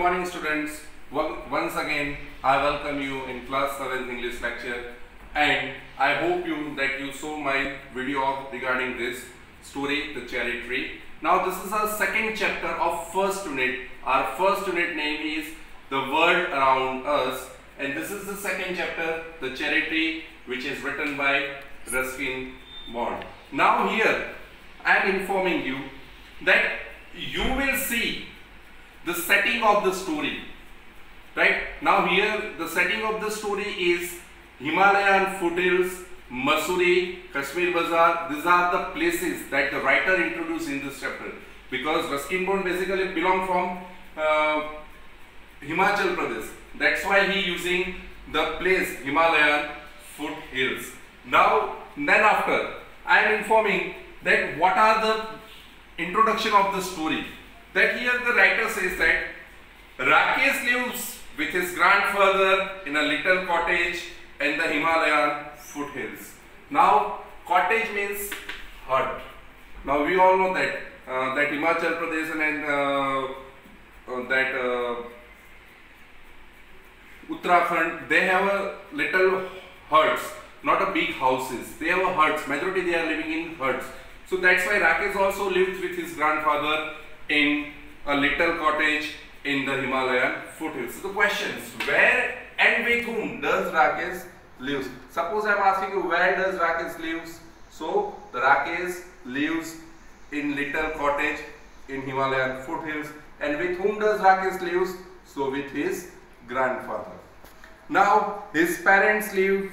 morning students. Once again I welcome you in class 7 English lecture, and I hope that you saw my video regarding this story, the cherry tree. Now this is our second chapter of first unit. Our first unit name is the world around us, and this is the second chapter, the cherry tree, which is written by Ruskin Bond. Now here I am informing you that you will see the setting of the story. Right now here the setting of the story is Himalayan foothills, Mussoorie, Kashmir Bazaar. These are the places that the writer introduced in this chapter, because Ruskin Bond basically belong from Himachal Pradesh. That's why he using the place Himalayan foothills. Now then after I am informing that what are the introduction of the story. That here the writer says that Rakesh lives with his grandfather in a little cottage in the Himalayan foothills. Now cottage means hut. Now we all know that that Himachal Pradesh and Uttarakhand, they have a little huts, not a big houses. They have a huts. Majority they are living in huts. So that's why Rakesh also lived with his grandfather in a little cottage in the Himalayan foothills. So the question is, where and with whom does Rakesh lives? Suppose I am asking you, where does Rakesh lives? So the Rakesh lives in little cottage in Himalayan foothills. And with whom does Rakesh lives? So with his grandfather. Now his parents live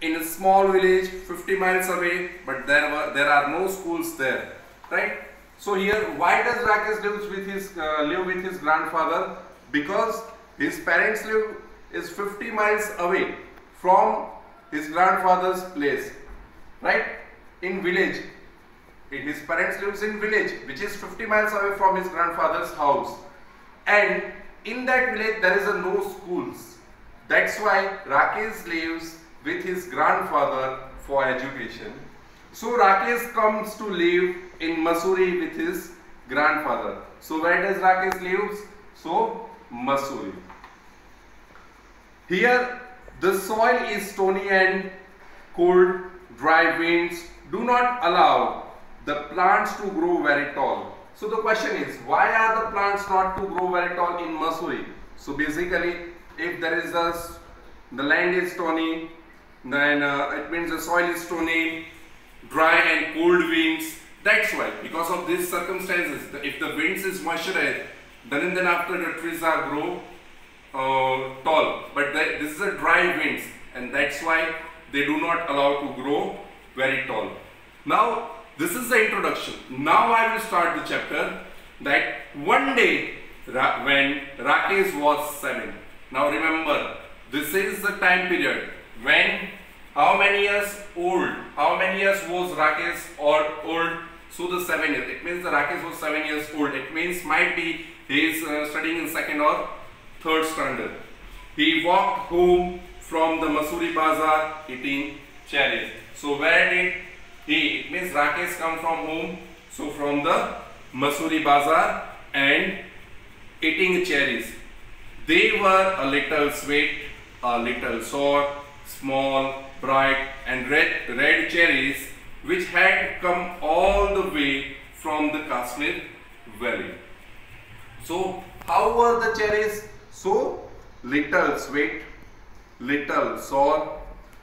in a small village 50 miles away, but there are no schools there, right? So here, why does Rakesh live with his grandfather? Because his parents live is 50 miles away from his grandfather's place, right? In village. His parents lives in village, which is 50 miles away from his grandfather's house, and in that village there is no schools. That's why Rakesh lives with his grandfather for education. So Rakesh comes to live in Mussoorie with his grandfather. So where does Rakesh live? So Mussoorie. Here the soil is stony and cold. Dry winds do not allow the plants to grow very tall. So the question is, why are the plants not to grow very tall in Mussoorie? So basically, if there is the land is stony, then it means the soil is stony, dry and cold winds. That's why, because of these circumstances, if the winds is moisturized, then after the trees are grow tall. But this is a dry winds, and that's why they do not allow to grow very tall. Now this is the introduction. Now I will start the chapter. That one day when Rakesh was 7. Now remember, this is the time period when how many years old? How many years was Rakesh or old? So the 7 years. It means the Rakesh was 7 years old. It means might be he is studying in second or third standard. He walked home from the Mussoorie Bazaar eating cherries. So where did he? It means Rakesh come from home. So from the Mussoorie Bazaar and eating cherries. They were a little sweet, a little sour, small, bright and red cherries, which had come all the way from the Kashmir valley. So how were the cherries? So little sweet, little sour,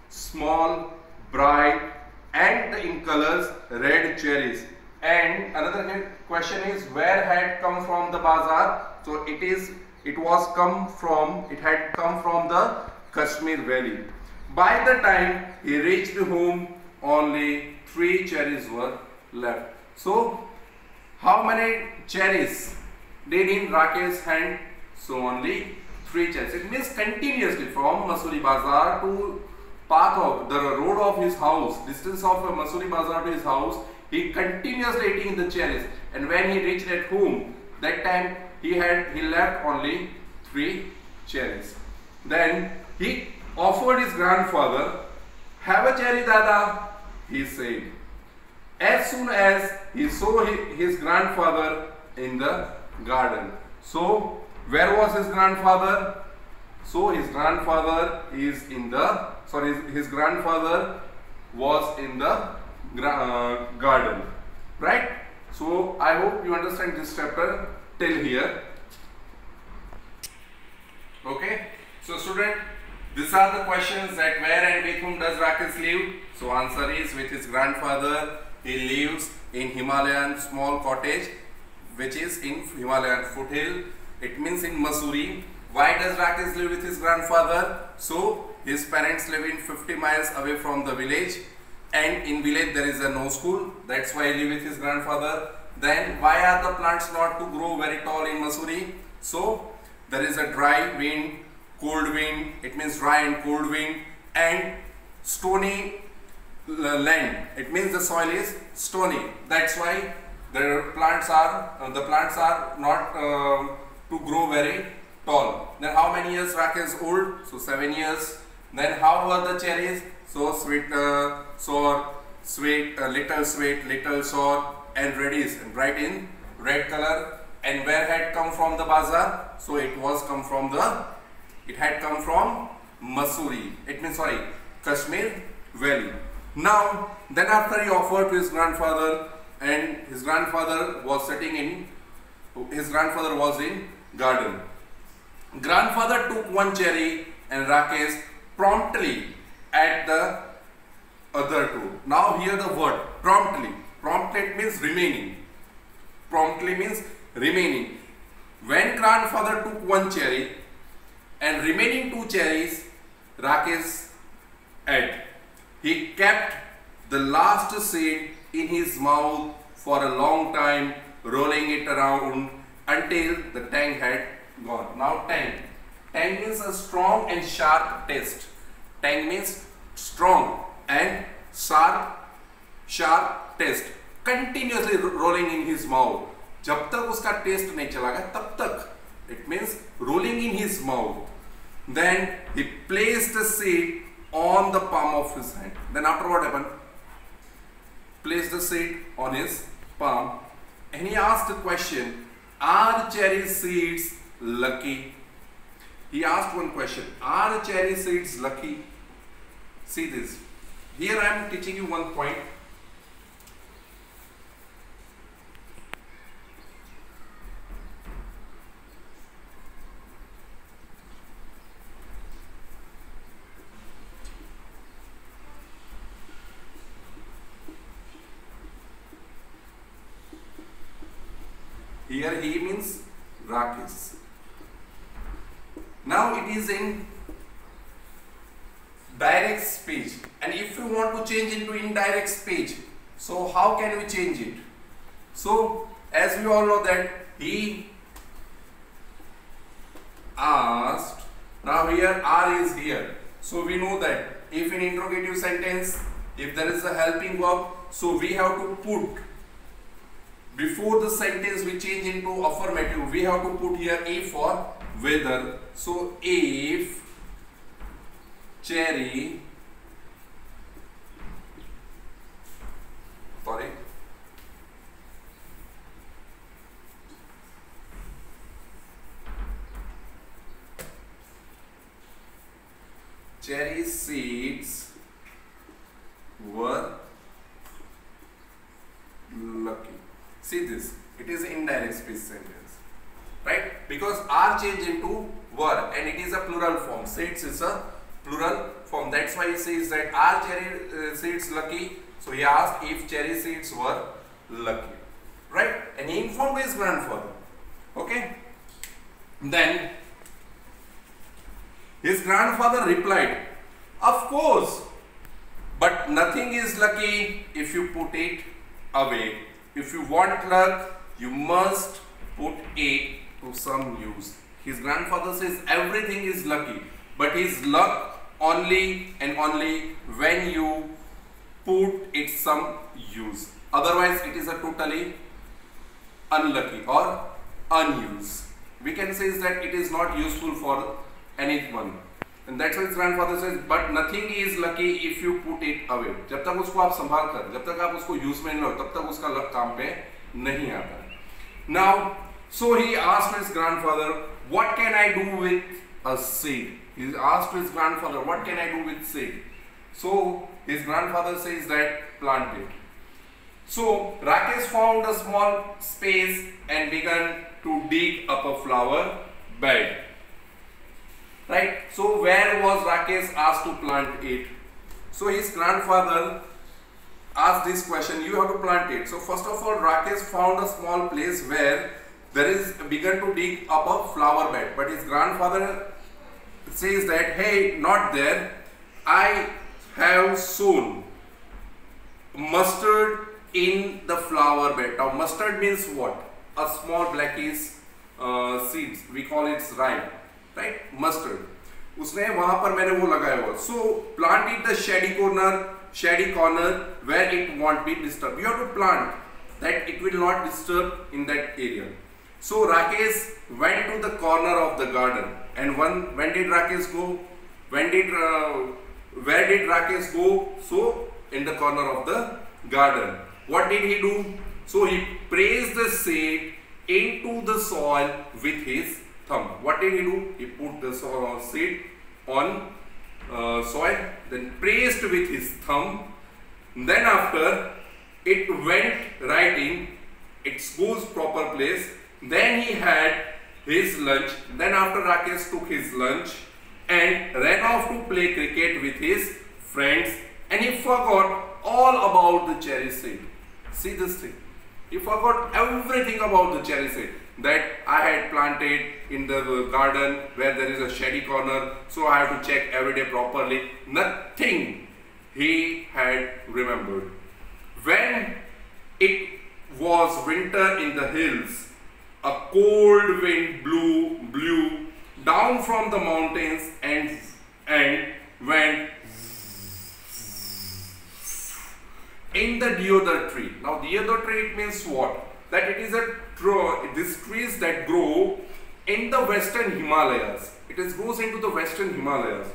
small, bright and in colors red cherries. And another question is, where had come from the bazaar? So it had come from the Kashmir valley. By the time he reached home, only 3 cherries were left. So how many cherries did in Rakesh's hand? So only 3 cherries. It means continuously from Mussoorie Bazaar to path of the road of his house, distance of Mussoorie Bazaar to his house, he continuously eating the cherries. And when he reached at home, that time he left only 3 cherries. Then he offered his grandfather, "Have a cherry, Dada," he said. As soon as he saw his grandfather in the garden. So Where was his grandfather? So his grandfather is in the, sorry, his grandfather was in the garden, right? So I hope you understand this chapter till here. Okay, so student, these are the questions that where and with whom does Rakesh live? So answer is with his grandfather. He lives in Himalayan small cottage, which is in Himalayan foothill. It means in Mussoorie. Why does Rakesh live with his grandfather? So his parents live in 50 miles away from the village, and in village there is a no school. That's why he live with his grandfather. Then why are the plants not to grow very tall in Mussoorie? So there is a dry wind, cold wind. It means dry and cold wind, and stony land. It means the soil is stony. That's why the plants are not to grow very tall. Then how many years Rakesh is old? So 7 years. Then how were the cherries? So sweet, sour, sweet, little sweet, little sour, and reddish, and bright in red color. And where had come from the bazaar? So it had come from Mussoorie. It means, sorry, Kashmir Valley. Now, then after he offered to his grandfather, and his grandfather was in garden. Grandfather took one cherry and Rakesh promptly ate the other two. Now here the word promptly. Promptly means remaining. Promptly means remaining. When grandfather took one cherry and remaining two cherries, Rakesh ate. He kept the last seed in his mouth for a long time, rolling it around until the tang had gone. Now tang. Tang means a strong and sharp taste. Tang means strong and sharp taste. Continuously rolling in his mouth. जब तक उसका test नहीं चला गया तब तक, it means rolling in his mouth. Then he placed the seed on the palm of his hand. Then after what happened? Placed the seed on his palm, and he asked the question, are cherry seeds lucky? He asked one question, are cherry seeds lucky? See this. Here I am teaching you one point. Here he means Rakesh. Now it is in direct speech, and if you want to change into indirect speech, so how can we change it? So as we all know that he asked, now here R is here, so we know that if in interrogative sentence, if there is a helping verb, so we have to put, before the sentence we change into affirmative, we have to put here A for whether. So if cherry seeds were lucky. See this, it is indirect speech sentence, right? Because are changed into were, and it is a plural form. Seeds is a plural form. That's why he says that are cherry seeds lucky. So he asked if cherry seeds were lucky, right? And he informed his grandfather. Okay. Then his grandfather replied, of course, but nothing is lucky if you put it away. If you want luck, you must put it to some use. His grandfather says everything is lucky, but is luck only and only when you put it some use. Otherwise, it is a totally unlucky or unused. We can say that it is not useful for anyone. And that's why his grandfather says, but nothing is lucky if you put it away. जब तक उसको आप संभाल कर, जब तक आप उसको यूज में लो, तब तक उसका लक काम पे नहीं आता. Now So he asked his grandfather, what can I do with a seed? He asked his grandfather, what can I do with seed? So his grandfather says that plant it. So Rakesh found a small space and began to dig up a flower bed. Right? So where was Rakesh asked to plant it? So his grandfather asked this question, you have to plant it. So first of all, Rakesh found a small place where began to dig up a flower bed. But his grandfather says that, hey, not there. I have sown mustard in the flower bed. Now mustard means what? A small blackish seeds. We call it rye, right? Mustard. उसने वहां पर मैंने वो लगाया हुआ. So plant it the shady corner where it won't be disturbed. You have to plant that it will not disturb in that area. So Rakesh went to the corner of the garden, and when did Rakesh go? Where did Rakesh go? So in the corner of the garden. What did he do? So he placed the seed into the soil with his thumb. What did he do? He put the seed on soil, then pressed with his thumb. Then after it went right in its goes proper place. Then he had his lunch. Then after Rakesh took his lunch and ran off to play cricket with his friends, and he forgot all about the cherry seed. See this thing. He forgot everything about the cherry seed that I had planted in the garden where there is a shady corner, so I have to check every day properly. Nothing he had remembered. When it was winter in the hills, a cold wind blew down from the mountains and went in the deodar tree. Now deodar tree, it means what? That it is these trees that grow in the western Himalayas. It grows into the western Himalayas,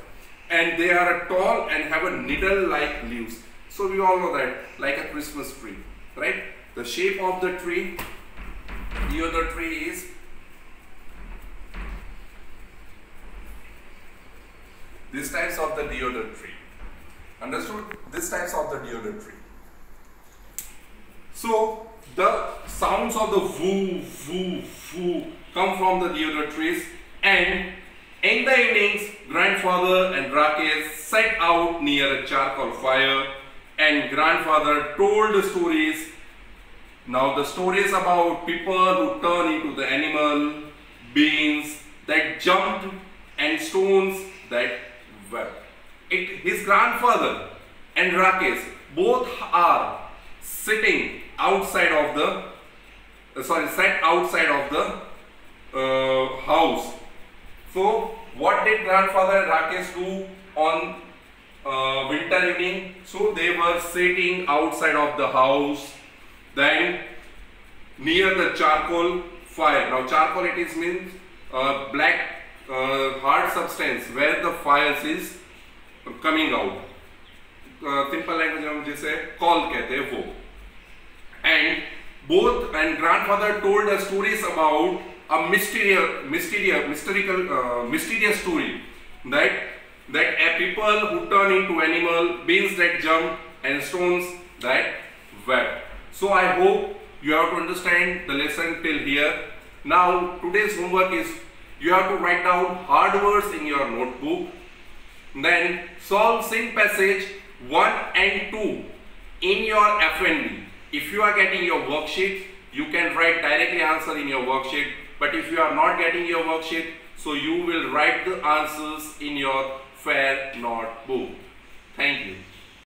and they are tall and have a needle-like leaves. So we all know that, like a Christmas tree, right? The shape of the tree, deodar tree, is these types of the deodar tree. Understood? These types of the deodar tree. So the sounds of the woo, woo, woo come from the deodar trees, and in the evenings, grandfather and Rakesh sat out near a charcoal fire, and grandfather told the stories. Now the stories about people who turn into the animal, beings that jumped, and stones that wept. His grandfather and Rakesh both are sitting outside of the sat outside of the house. So what did grandfather and Rakesh do on winter evening? So they were sitting outside of the house, then near the charcoal fire. Now charcoal, it is means black hard substance where the fire is coming out. Simple language में हम जिसे call कहते हैं वो. And grandfather told us stories about a mysterious story that a people who turn into animal, beings that jump, and stones that wept. So I hope you have to understand the lesson till here. Now today's homework is you have to write down hard words in your notebook, then solve sing passage 1 and 2 in your FNB. If you are getting your worksheet, you can write directly answer in your worksheet. But if you are not getting your worksheet, so you will write the answers in your fair notebook. Thank you.